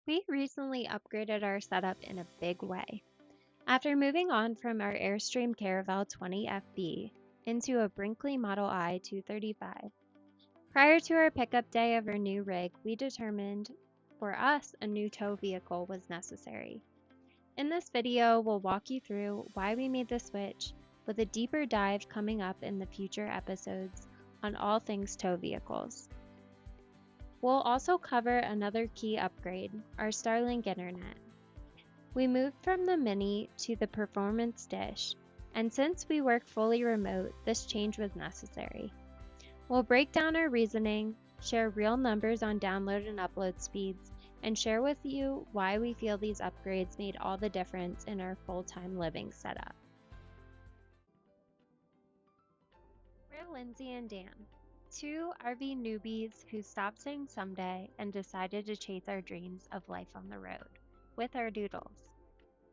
We recently upgraded our setup in a big way. After moving on from our Airstream Caravelle 20FB into a Brinkley I-235. Prior to our pickup day of our new rig, we determined for us a new tow vehicle was necessary. In this video, we'll walk you through why we made the switch, with a deeper dive coming up in the future episodes on all things tow vehicles. We'll also cover another key upgrade, our Starlink internet. We moved from the Mini to the Performance Dish, and since we work fully remote, this change was necessary. We'll break down our reasoning, share real numbers on download and upload speeds, and share with you why we feel these upgrades made all the difference in our full-time living setup. We're Lindsay and Dan, two RV newbies who stopped saying someday and decided to chase our dreams of life on the road with our doodles.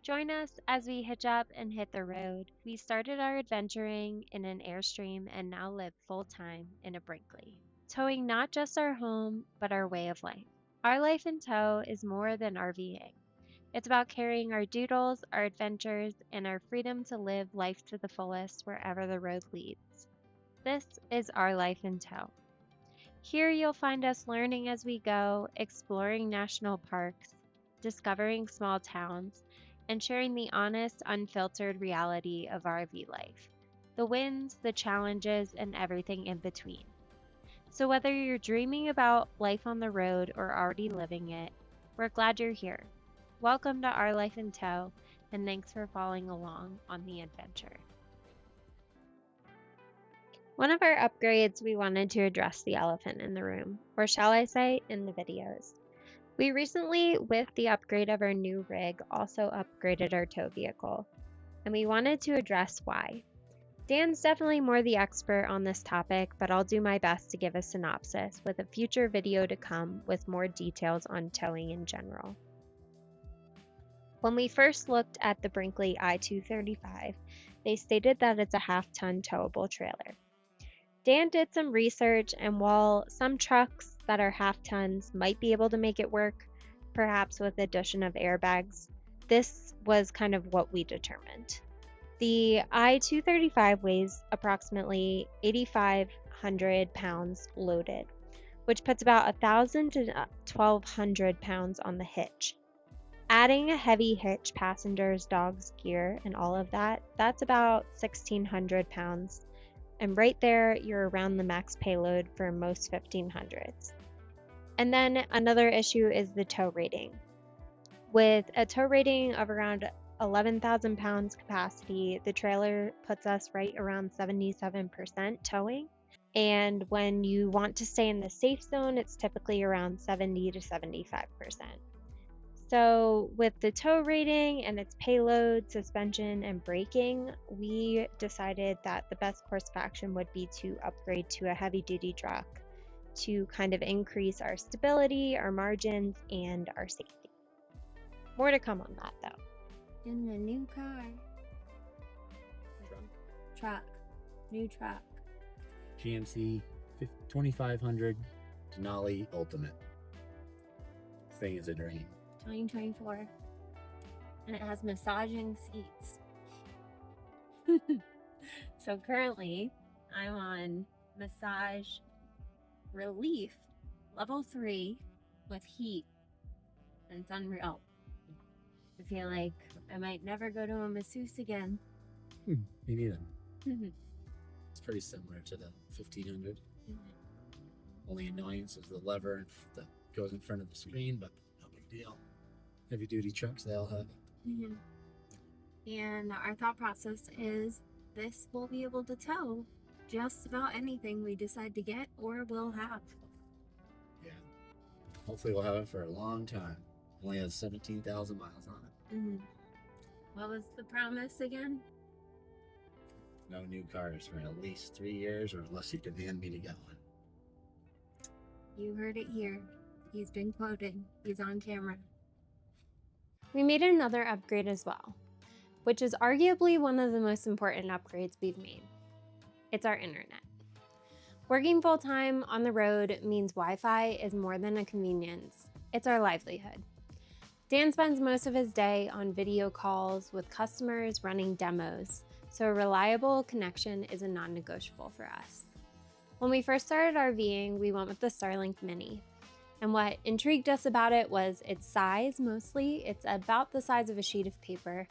Join us as we hitch up and hit the road. We started our adventuring in an Airstream and now live full-time in a Brinkley, towing not just our home, but our way of life. Our life in tow is more than RVing. It's about carrying our doodles, our adventures, and our freedom to live life to the fullest wherever the road leads. This is our life in tow. Here you'll find us learning as we go, exploring national parks, discovering small towns, and sharing the honest, unfiltered reality of RV life, the wins, the challenges, and everything in between. So whether you're dreaming about life on the road or already living it, we're glad you're here. Welcome to Our Life in Tow, and thanks for following along on the adventure. One of our upgrades, we wanted to address the elephant in the room, or shall I say, in the videos. We recently, with the upgrade of our new rig, also upgraded our tow vehicle, and we wanted to address why. Dan's definitely more the expert on this topic, but I'll do my best to give a synopsis with a future video to come with more details on towing in general. When we first looked at the Brinkley I-235, they stated that it's a half-ton towable trailer. Dan did some research, and while some trucks that are half tons might be able to make it work, perhaps with addition of airbags, this was kind of what we determined. The I-235 weighs approximately 8,500 pounds loaded, which puts about 1,000 to 1,200 pounds on the hitch. Adding a heavy hitch, passengers, dogs, gear, and all of that, that's about 1,600 pounds. And right there, you're around the max payload for most 1500s. And then another issue is the tow rating. With a tow rating of around 11,000 pounds capacity, the trailer puts us right around 77% towing. And when you want to stay in the safe zone, it's typically around 70 to 75%. So with the tow rating and its payload, suspension, and braking, we decided that the best course of action would be to upgrade to a heavy-duty truck to kind of increase our stability, our margins, and our safety. More to come on that, though. In the new car. Truck. New truck. GMC 2500 Denali Ultimate. Thing is a dream. 2024. And it has massaging seats. So currently, I'm on massage relief level 3 with heat. And it's unreal. I feel like I might never go to a masseuse again. Me neither. It's pretty similar to the 1500. Only annoyance is the lever that goes in front of the screen, but no big deal. Heavy duty trucks, they all have it. And our thought process is this will be able to tow just about anything we decide to get or will have. Yeah. Hopefully we'll have it for a long time. Only has 17,000 miles on it. What was the promise again? No new cars for at least 3 years, or unless you demand me to get one. You heard it here. He's been quoted. He's on camera. We made another upgrade as well, which is arguably one of the most important upgrades we've made. It's our internet. Working full-time on the road means Wi-Fi is more than a convenience. It's our livelihood. Dan spends most of his day on video calls with customers running demos, so a reliable connection is a non-negotiable for us. When we first started RVing, we went with the Starlink Mini. And what intrigued us about it was its size mostly. It's about the size of a sheet of paper,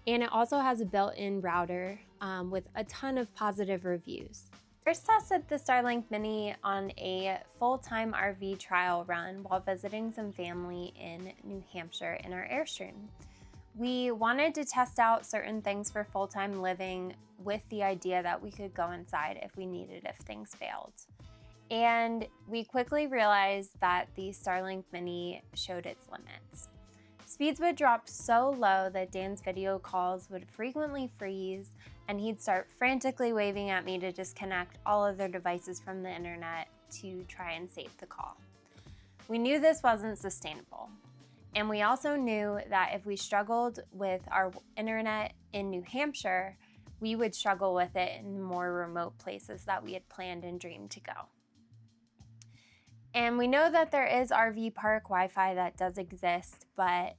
and it also has a built-in router with a ton of positive reviews. First tested the Starlink Mini on a full-time RV trial run while visiting some family in New Hampshire in our Airstream. We wanted to test out certain things for full-time living with the idea that we could go inside if we needed if things failed. And we quickly realized that the Starlink Mini showed its limits. Speeds would drop so low that Dan's video calls would frequently freeze, and he'd start frantically waving at me to disconnect all other devices from the internet to try and save the call. We knew this wasn't sustainable. And we also knew that if we struggled with our internet in New Hampshire, we would struggle with it in more remote places that we had planned and dreamed to go. And we know that there is RV park Wi-Fi that does exist, but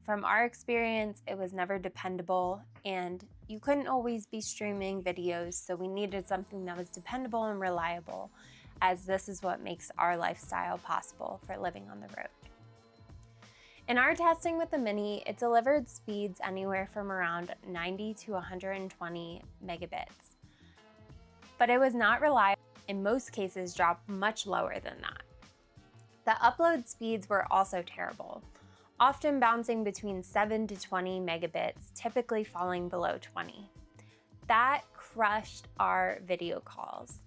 from our experience, it was never dependable, and you couldn't always be streaming videos, so we needed something that was dependable and reliable, as this is what makes our lifestyle possible for living on the road. In our testing with the Mini, it delivered speeds anywhere from around 90 to 120 megabits. But it was not reliable. In most cases, dropped much lower than that. The upload speeds were also terrible, often bouncing between 7 to 20 megabits, typically falling below 20. That crushed our video calls,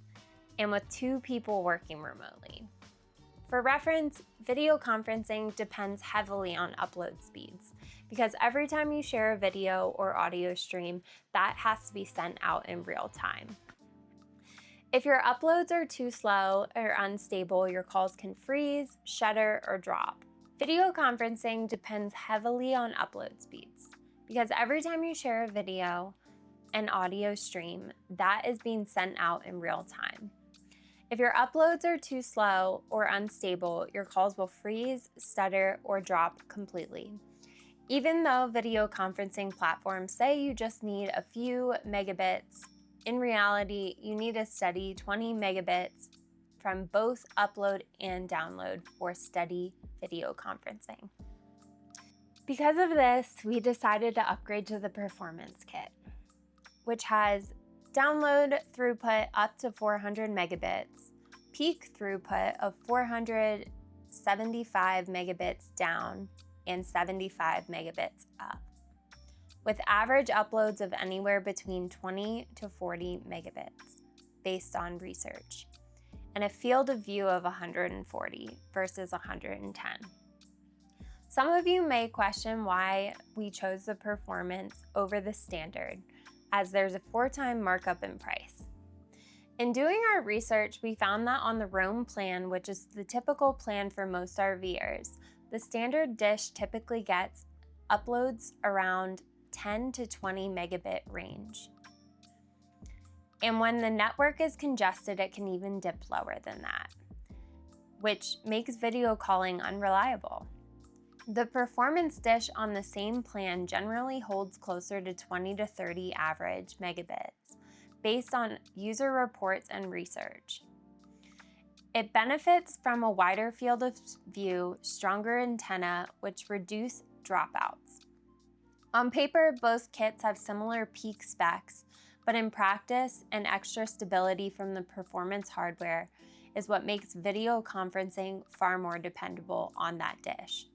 and with 2 people working remotely. For reference, video conferencing depends heavily on upload speeds, because every time you share a video or audio stream, that has to be sent out in real time. If your uploads are too slow or unstable, your calls can freeze, shutter, or drop. Video conferencing depends heavily on upload speeds, because every time you share a video and audio stream, that is being sent out in real time. If your uploads are too slow or unstable, your calls will freeze, stutter, or drop completely. Even though video conferencing platforms say you just need a few megabits, in reality, you need a steady 20 megabits from both upload and download for steady video conferencing. Because of this, we decided to upgrade to the Performance Kit, which has download throughput up to 400 megabits, peak throughput of 475 megabits down and 75 megabits up, with average uploads of anywhere between 20 to 40 megabits based on research, and a field of view of 140 versus 110. Some of you may question why we chose the Performance over the Standard, as there's a 4-time markup in price. In doing our research, we found that on the Roam plan, which is the typical plan for most RVers, the standard dish typically gets uploads around 10 to 20 megabit range. And when the network is congested, it can even dip lower than that, which makes video calling unreliable. The Performance dish on the same plan generally holds closer to 20 to 30 average megabits based on user reports and research. It benefits from a wider field of view, stronger antenna, which reduce dropouts. On paper, both kits have similar peak specs, but in practice, an extra stability from the Performance hardware is what makes video conferencing far more dependable on that dish.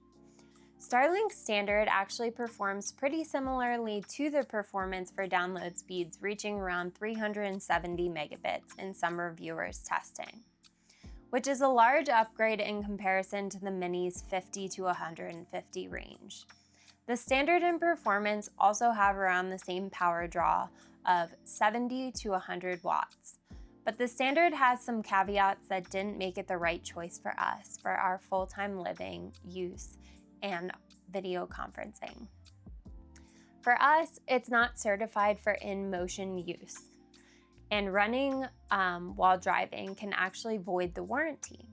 Starlink Standard actually performs pretty similarly to the Performance for download speeds, reaching around 370 megabits in some reviewers' testing, which is a large upgrade in comparison to the Mini's 50 to 150 range. The Standard and Performance also have around the same power draw of 70 to 100 watts, but the Standard has some caveats that didn't make it the right choice for us for our full-time living use and video conferencing. For us, it's not certified for in-motion use, and running while driving can actually void the warranty.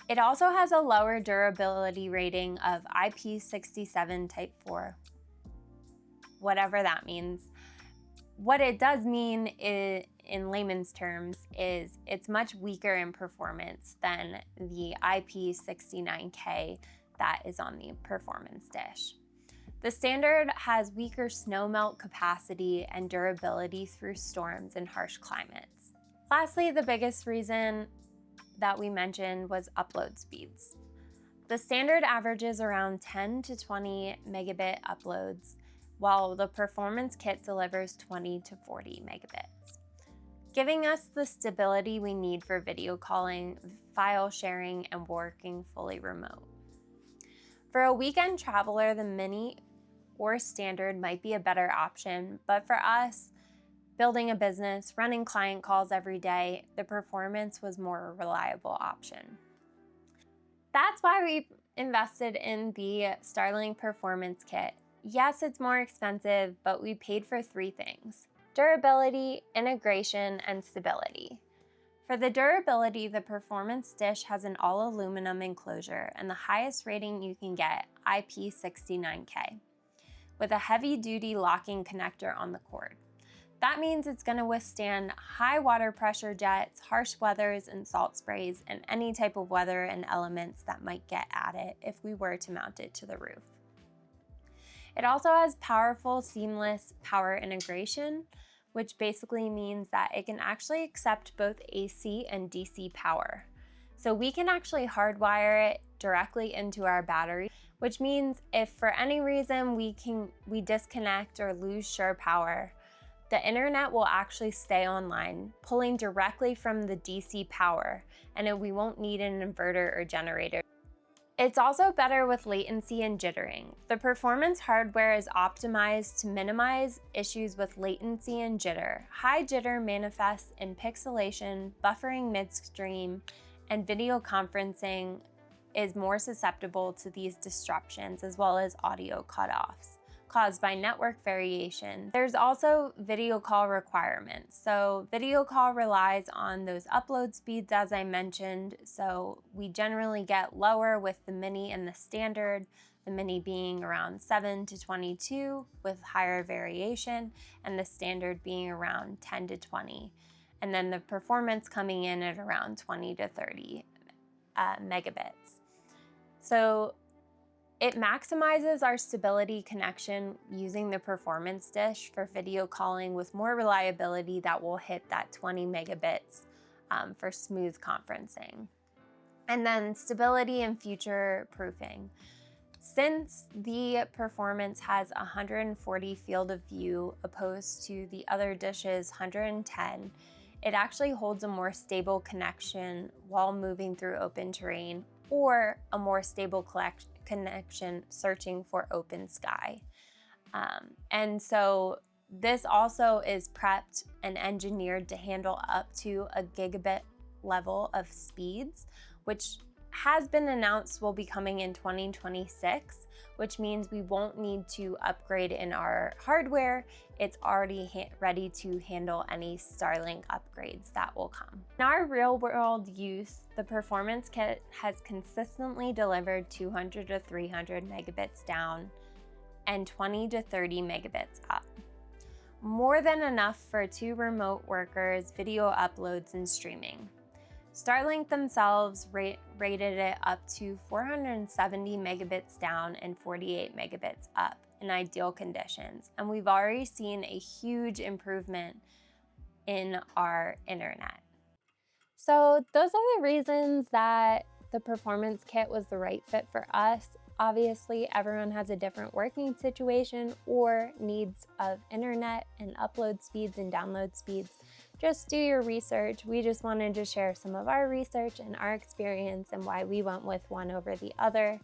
It also has a lower durability rating of IP67 Type 4, whatever that means. What it does mean in layman's terms is it's much weaker in performance than the IP69K that is on the performance dish. The standard has weaker snowmelt capacity and durability through storms and harsh climates. Lastly, the biggest reason that we mentioned was upload speeds. The standard averages around 10 to 20 megabit uploads, while the performance kit delivers 20 to 40 megabits, giving us the stability we need for video calling, file sharing, and working fully remote. For a weekend traveler, the mini or standard might be a better option, but for us, building a business, running client calls every day, the performance was more a reliable option. That's why we invested in the Starlink Performance Kit. Yes, it's more expensive, but we paid for 3 things: durability, integration, and stability. For the durability, the performance dish has an all-aluminum enclosure and the highest rating you can get, IP69K, with a heavy-duty locking connector on the cord. That means it's going to withstand high water pressure jets, harsh weathers and salt sprays, and any type of weather and elements that might get at it if we were to mount it to the roof. It also has powerful, seamless power integration, which basically means that it can actually accept both AC and DC power. So we can actually hardwire it directly into our battery, which means if for any reason we disconnect or lose shore power, the internet will actually stay online, pulling directly from the DC power, and we won't need an inverter or generator. It's also better with latency and jittering. The performance hardware is optimized to minimize issues with latency and jitter. High jitter manifests in pixelation, buffering midstream, and video conferencing is more susceptible to these disruptions, as well as audio cutoffs caused by network variation. There's also video call requirements. So video call relies on those upload speeds, as I mentioned. So we generally get lower with the mini and the standard, the mini being around 7 to 22 with higher variation, and the standard being around 10 to 20. And then the performance coming in at around 20 to 30 megabits. So it maximizes our stability connection using the performance dish for video calling with more reliability that will hit that 20 megabits for smooth conferencing. And then stability and future proofing. Since the performance has 140 field of view opposed to the other dish's 110, it actually holds a more stable connection while moving through open terrain, or a more stable connection searching for open sky. And so this also is prepped and engineered to handle up to a gigabit level of speeds, which has been announced will be coming in 2026, which means we won't need to upgrade in our hardware. It's already ready to handle any Starlink upgrades that will come. In our real-world use, the performance kit has consistently delivered 200 to 300 megabits down and 20 to 30 megabits up. More than enough for 2 remote workers, video uploads, and streaming. Starlink themselves rated it up to 470 megabits down and 48 megabits up in ideal conditions. And we've already seen a huge improvement in our internet. So those are the reasons that the performance kit was the right fit for us. Obviously, everyone has a different working situation or needs of internet and upload speeds and download speeds. Just do your research. We just wanted to share some of our research and our experience and why we went with one over the other.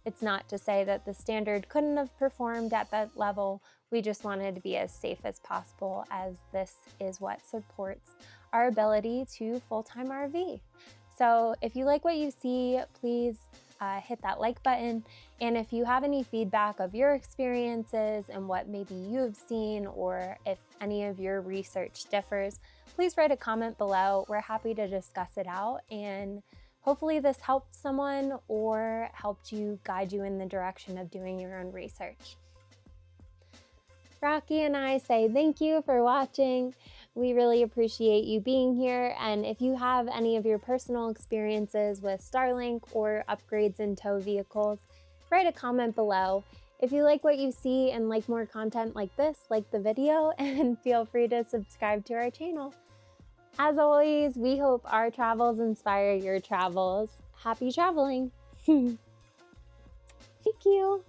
It's not to say that the standard couldn't have performed at that level. We just wanted to be as safe as possible, as this is what supports our ability to full-time RV. So if you like what you see, please hit that like button. And if you have any feedback of your experiences and what maybe you have seen, or if any of your research differs, please write a comment below. We're happy to discuss it out, and Hopefully this helped someone or helped you guide you in the direction of doing your own research. Rocky and I say thank you for watching. We really appreciate you being here, and if you have any of your personal experiences with Starlink or upgrades in tow vehicles, write a comment below. If you like what you see and like more content like this, like the video, and feel free to subscribe to our channel. As always, we hope our travels inspire your travels. Happy traveling! Thank you!